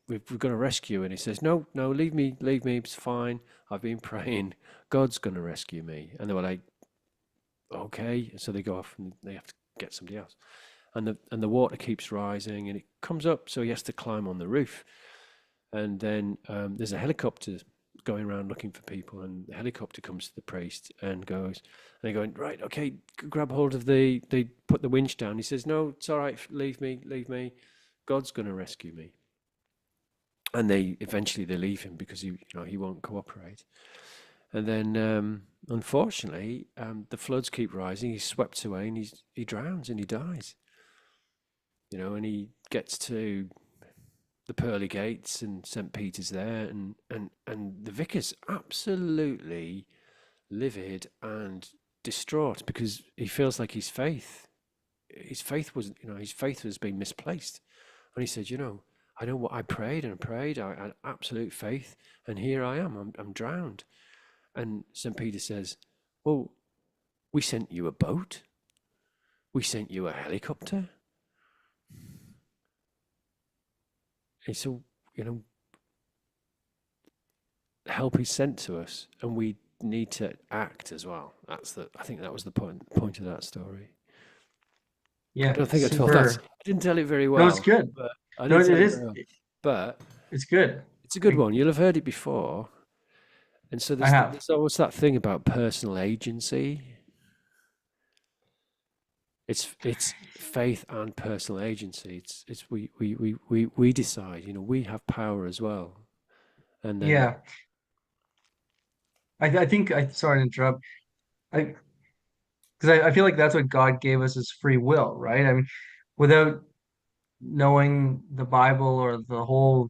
We've got to rescue. And he says, no, no, leave me, it's fine. I've been praying. God's going to rescue me. And they were like, okay. So they go off and they have to get somebody else. And the water keeps rising and it comes up, so he has to climb on the roof. And then there's a helicopter going around looking for people, and the helicopter comes to the priest and goes, and they're going, right, okay, grab hold of they put the winch down. He says, no, it's all right, leave me. God's going to rescue me. And they eventually they leave him because he won't cooperate. And then, unfortunately, the floods keep rising. He's swept away, and he drowns and he dies. And he gets to the pearly gates, and St. Peter's there, and the vicar's absolutely livid and distraught because he feels like his faith was being misplaced. And he said, I know what I prayed and prayed. I had absolute faith, and here I am. I'm drowned. And St. Peter says, well, we sent you a boat. We sent you a helicopter. And so, help is sent to us, and we need to act as well. I think that was the point of that story. I Yeah, don't think I super. didn't tell it very No, it's well, good. but I No, didn't it tell it is. very well. But It's good. it's a good I, one. You'll have heard it before. And so I have. there's always that thing about personal agency. It's faith and personal agency. It's we decide. We have power as well. And then Yeah. I think sorry to interrupt. I because I feel like that's what God gave us is free will, right? I mean, without knowing the Bible or the whole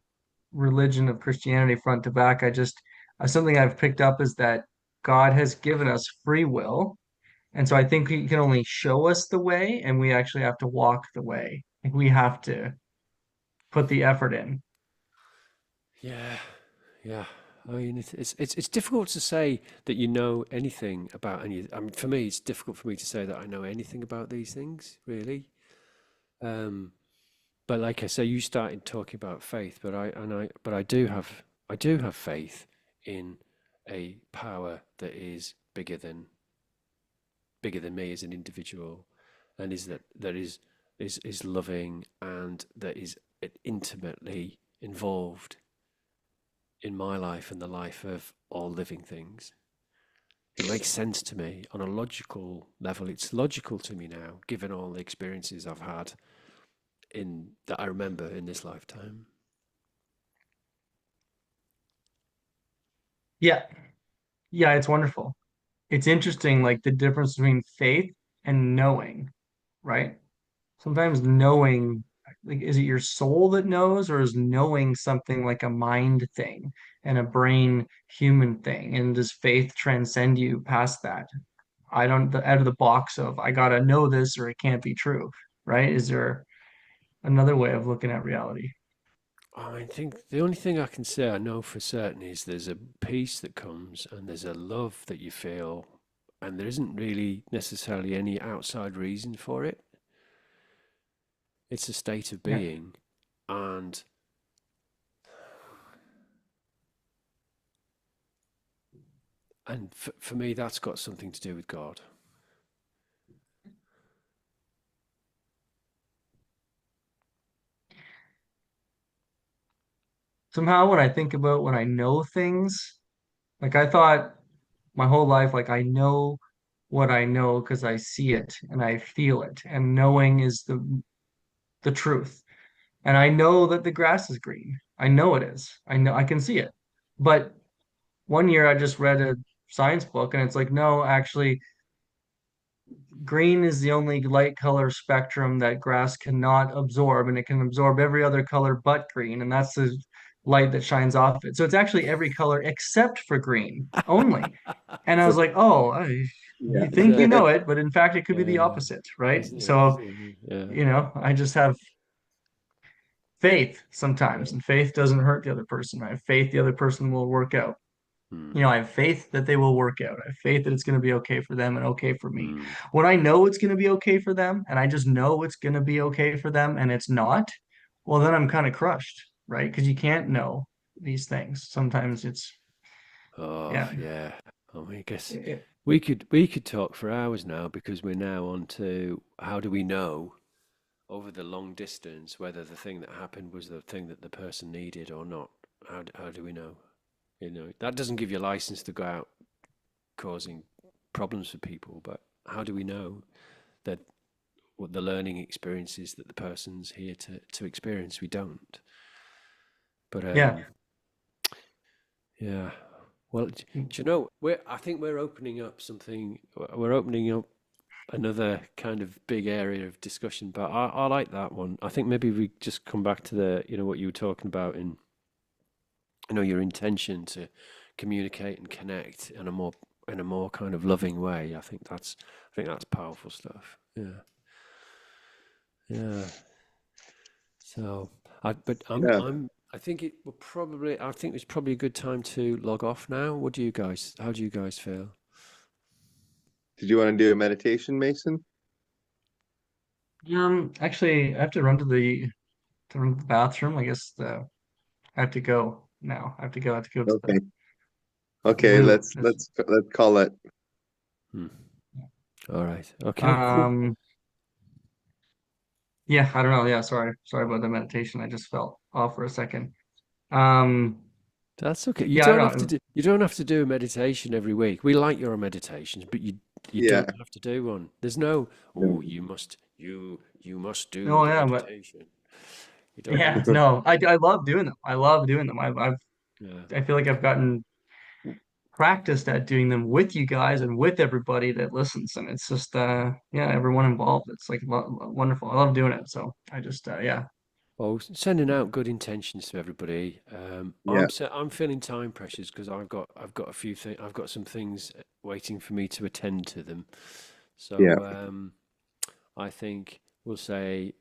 religion of Christianity front to back, something I've picked up is that God has given us free will. And so I think he can only show us the way, and we actually have to walk the way. Like we have to put the effort in. yeah, yeah. I mean, it's difficult to say that you know anything about any. I mean, for me, it's difficult for me to say that I know anything about these things, really. Um, but like I say, you started talking about faith, but I do have faith in a power that is bigger than me as an individual, and that is loving, and that is intimately involved in my life and the life of all living things. It makes sense to me on a logical level. It's logical to me now, given all the experiences I've had in that I remember in this lifetime. Yeah. Yeah, it's wonderful. It's interesting, like the difference between faith and knowing, right? Sometimes knowing, like, is it your soul that knows, or is knowing something like a mind thing and a brain human thing? And does faith transcend you past that? I don't, out of the box of I gotta know this or it can't be true, right? Is there another way of looking at reality? I think the only thing I can say I know for certain is there's a peace that comes, and there's a love that you feel, and there isn't really necessarily any outside reason for it. It's a state of Yeah. being, and for me that's got something to do with God. Somehow when I think about when I know things, like I thought my whole life, like I know what I know because I see it and I feel it, and knowing is the truth. And I know that the grass is green. I know it is. I know I can see it. But one year I just read a science book and it's like, no, actually, green is the only light color spectrum that grass cannot absorb, and it can absorb every other color but green, and that's the light that shines off it. So it's actually every color except for green only. And I was So like, oh, Yeah. you it's think you know it, but in fact, it could be the yeah, opposite, right? isn't it? So, Isn't it? Yeah. I just have faith sometimes, and faith doesn't hurt the other person. I have faith the other person will work out. Hmm. I have faith that they will work out. I have faith that it's going to be okay for them and okay for me. Hmm. When I know it's going to be okay for them and I just know it's going to be okay for them and it's not, well, then I'm kind of crushed, right? Because you can't know these things. Sometimes Oh yeah, yeah. I mean, I guess it- we could talk for hours now, because we're now on to how do we know over the long distance whether the thing that happened was the thing that the person needed or not. How do we know? That doesn't give you a license to go out causing problems for people, but how do we know that what the learning experiences that the person's here to experience? We don't. But Yeah. yeah. Well, do you know, I think we're opening up something. We're opening up another kind of big area of discussion, but I like that one. I think maybe we just come back to what you were talking about in, your intention to communicate and connect in a more kind of loving way. I think that's powerful stuff. Yeah. Yeah. So, but Yeah. I think I think it's probably a good time to log off now. How do you guys feel? Did you want to do a meditation, Mason? Actually, I have to run to the bathroom. I guess I have to go now. I have to go to Okay. the Okay, loo. let's call it. Hmm. All right. Okay. Cool. Um, yeah, I don't know. Yeah, sorry about the meditation. I just felt off for a second. Um, That's okay. yeah, I don't know. You don't have to do a meditation every week. We like your meditations, but you Yeah. don't have to do one. There's no, No. oh, you must do No, the yeah, but meditation. You don't yeah, need to. no, I love doing them. I love doing them. Yeah. I feel like I've gotten practiced at doing them with you guys and with everybody that listens, and it's just yeah, everyone involved. It's like wonderful. I love doing it. So I just yeah. Well, sending out good intentions to everybody. Yeah. I'm feeling time pressures because I've got a few things. I've got some things waiting for me to attend to them. Yeah. So I think we'll say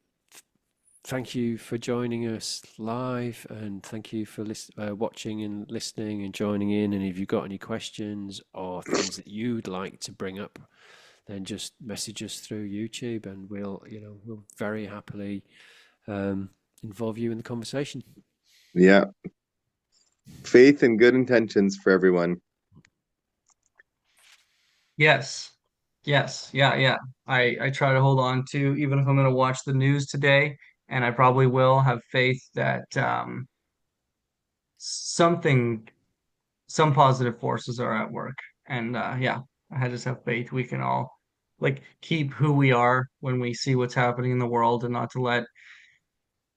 thank you for joining us live, and thank you for watching and listening and joining in. And if you've got any questions or things that you'd like to bring up, then just message us through YouTube, and we'll very happily um, involve you in the conversation. Yeah. Faith and good intentions for everyone. Yes. Yes. Yeah, yeah. I try to hold on to, even if I'm going to watch the news today, and I probably will have faith that something some positive forces are at work. And yeah, I just have faith we can all like keep who we are when we see what's happening in the world, and not to let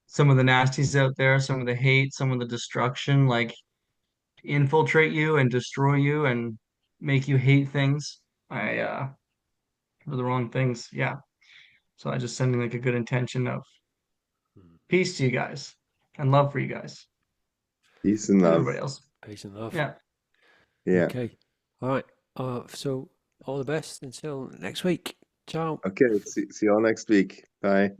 some of the nasties out there, some of the hate, some of the destruction, like infiltrate you and destroy you and make you hate things. I for the wrong things. Yeah. So I just sending like a good intention of peace to you guys and love for you guys Peace and and love. everybody else. Peace and love. Yeah. Yeah. Okay. All right. So all the best until next week. Ciao. Okay. See you all next week. Bye.